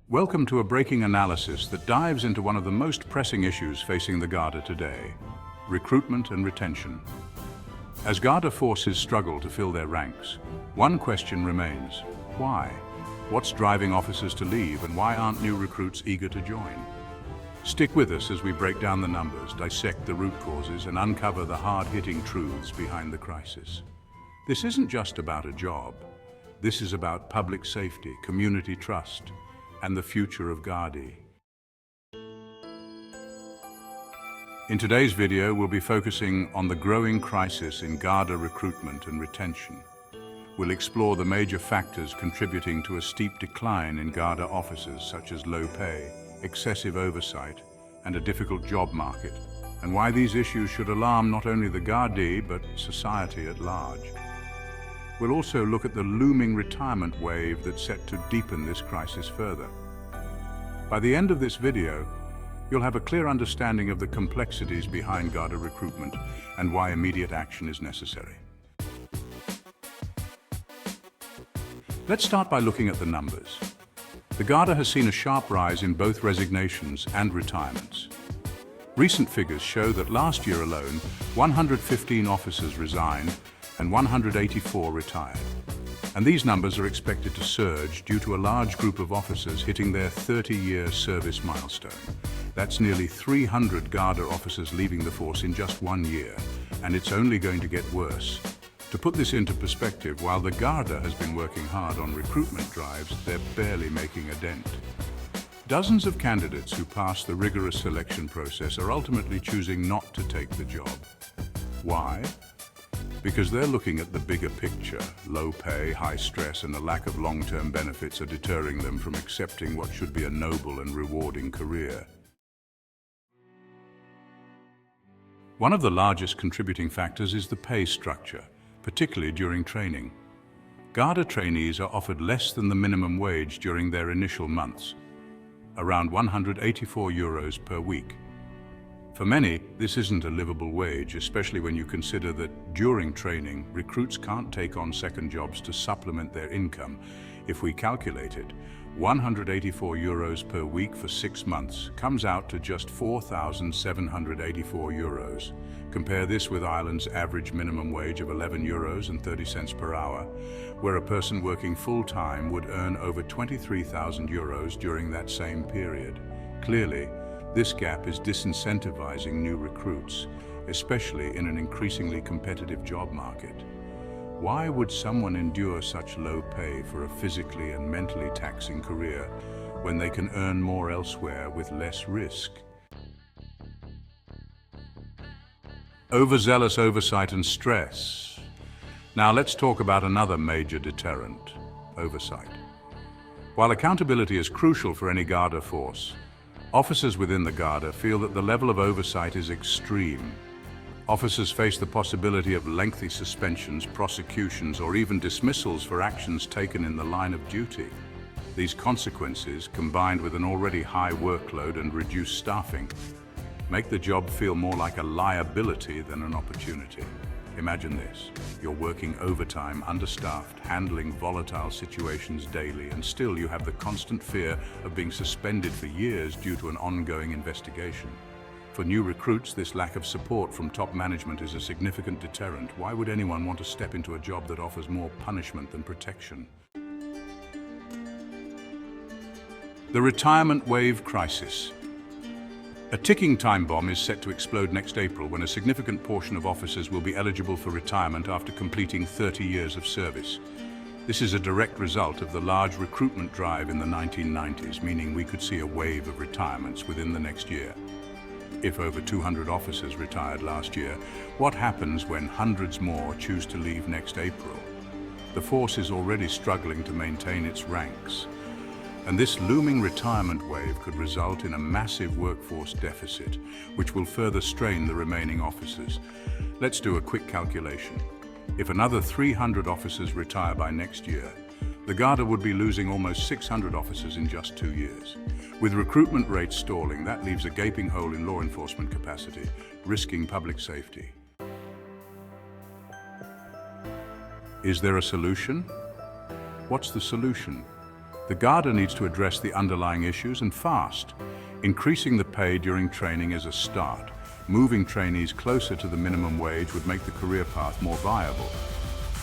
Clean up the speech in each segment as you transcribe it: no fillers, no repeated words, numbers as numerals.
Welcome to a breaking analysis that dives into one of the most pressing issues facing the Garda today: recruitment and retention. As Garda forces struggle to fill their ranks, one question remains: why? What's driving officers to leave, and why aren't new recruits eager to join? Stick with us as we break down the numbers, dissect the root causes, and uncover the hard-hitting truths behind the crisis. This isn't just about a job. This is about public safety, community trust, and the future of Garda. In today's video, we'll be focusing on the growing crisis in Garda recruitment and retention. We'll explore the major factors contributing to a steep decline in Garda officers, such as low pay, excessive oversight, and a difficult job market, and why these issues should alarm not only the Garda, but society at large. We'll also look at the looming retirement wave that's set to deepen this crisis further. By the end of this video, you'll have a clear understanding of the complexities behind Garda recruitment and why immediate action is necessary. Let's start by looking at the numbers. The Garda has seen a sharp rise in both resignations and retirements. Recent figures show that last year alone, 115 officers resigned and 184 retired. And these numbers are expected to surge due to a large group of officers hitting their 30-year service milestone. That's nearly 300 Garda officers leaving the force in just 1 year, and it's only going to get worse. To put this into perspective, while the Garda has been working hard on recruitment drives, they're barely making a dent. Dozens of candidates who pass the rigorous selection process are ultimately choosing not to take the job. Why? Because they're looking at the bigger picture. Low pay, high stress, and a lack of long-term benefits are deterring them from accepting what should be a noble and rewarding career. One of the largest contributing factors is the pay structure, particularly during training. Garda trainees are offered less than the minimum wage during their initial months, around €184 per week. For many, this isn't a livable wage, especially when you consider that during training, recruits can't take on second jobs to supplement their income. If we calculate it, €184 per week for 6 months comes out to just €4,784. Compare this with Ireland's average minimum wage of €11.30 per hour, where a person working full-time would earn over €23,000 during that same period. Clearly, this gap is disincentivizing new recruits, especially in an increasingly competitive job market. Why would someone endure such low pay for a physically and mentally taxing career when they can earn more elsewhere with less risk? Overzealous oversight and stress. Now let's talk about another major deterrent: oversight. While accountability is crucial for any Garda force, officers within the Garda feel that the level of oversight is extreme. Officers face the possibility of lengthy suspensions, prosecutions, or even dismissals for actions taken in the line of duty. These consequences, combined with an already high workload and reduced staffing, make the job feel more like a liability than an opportunity. Imagine this: you're working overtime, understaffed, handling volatile situations daily, and still you have the constant fear of being suspended for years due to an ongoing investigation. For new recruits, this lack of support from top management is a significant deterrent. Why would anyone want to step into a job that offers more punishment than protection? The retirement wave crisis. A ticking time bomb is set to explode next April, when a significant portion of officers will be eligible for retirement after completing 30 years of service. This is a direct result of the large recruitment drive in the 1990s, meaning we could see a wave of retirements within the next year. If over 200 officers retired last year, what happens when hundreds more choose to leave next April? The force is already struggling to maintain its ranks, and this looming retirement wave could result in a massive workforce deficit, which will further strain the remaining officers. Let's do a quick calculation. If another 300 officers retire by next year, the Garda would be losing almost 600 officers in just 2 years. With recruitment rates stalling, that leaves a gaping hole in law enforcement capacity, risking public safety. Is there a solution? What's the solution? The Garda needs to address the underlying issues and fast. Increasing the pay during training is a start. Moving trainees closer to the minimum wage would make the career path more viable.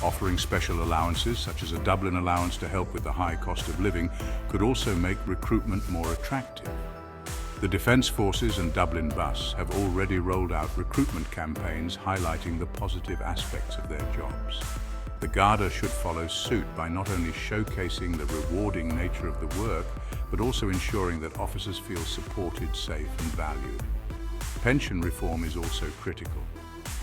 Offering special allowances, such as a Dublin allowance to help with the high cost of living, could also make recruitment more attractive. The Defence Forces and Dublin Bus have already rolled out recruitment campaigns highlighting the positive aspects of their jobs. The Garda should follow suit by not only showcasing the rewarding nature of the work, but also ensuring that officers feel supported, safe and valued. Pension reform is also critical.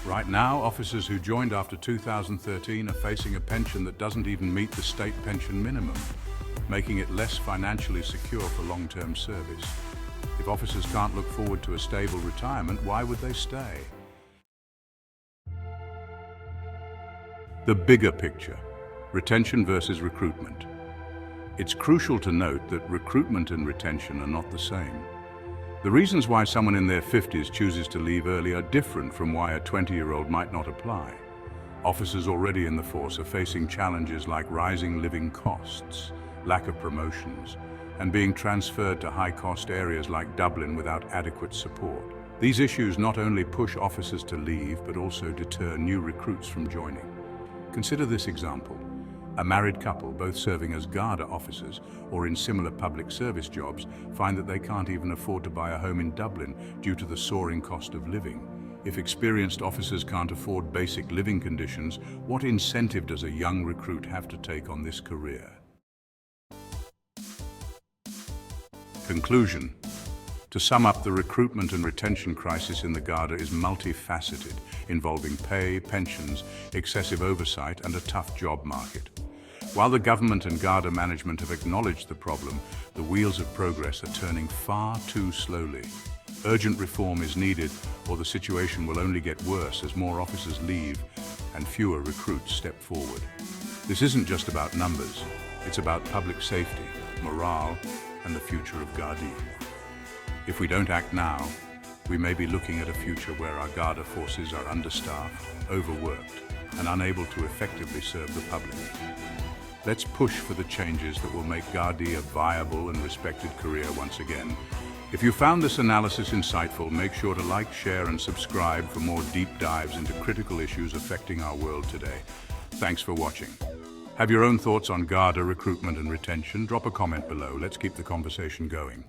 Right now, officers who joined after 2013 are facing a pension that doesn't even meet the state pension minimum, making it less financially secure for long-term service. If officers can't look forward to a stable retirement, why would they stay? The bigger picture, retention versus recruitment. It's crucial to note that recruitment and retention are not the same. The reasons why someone in their 50s chooses to leave early are different from why a 20-year-old might not apply. Officers already in the force are facing challenges like rising living costs, lack of promotions, and being transferred to high-cost areas like Dublin without adequate support. These issues not only push officers to leave, but also deter new recruits from joining. Consider this example. A married couple, both serving as Garda officers or in similar public service jobs, find that they can't even afford to buy a home in Dublin due to the soaring cost of living. If experienced officers can't afford basic living conditions, what incentive does a young recruit have to take on this career? Conclusion. To sum up, the recruitment and retention crisis in the Garda is multifaceted, involving pay, pensions, excessive oversight, and a tough job market. While the government and Garda management have acknowledged the problem, the wheels of progress are turning far too slowly. Urgent reform is needed, or the situation will only get worse as more officers leave and fewer recruits step forward. This isn't just about numbers, it's about public safety, morale, and the future of Gardaí. If we don't act now, we may be looking at a future where our Garda forces are understaffed, overworked, and unable to effectively serve the public. Let's push for the changes that will make Gardaí a viable and respected career once again. If you found this analysis insightful, make sure to like, share, and subscribe for more deep dives into critical issues affecting our world today. Thanks for watching. Have your own thoughts on Garda recruitment and retention? Drop a comment below. Let's keep the conversation going.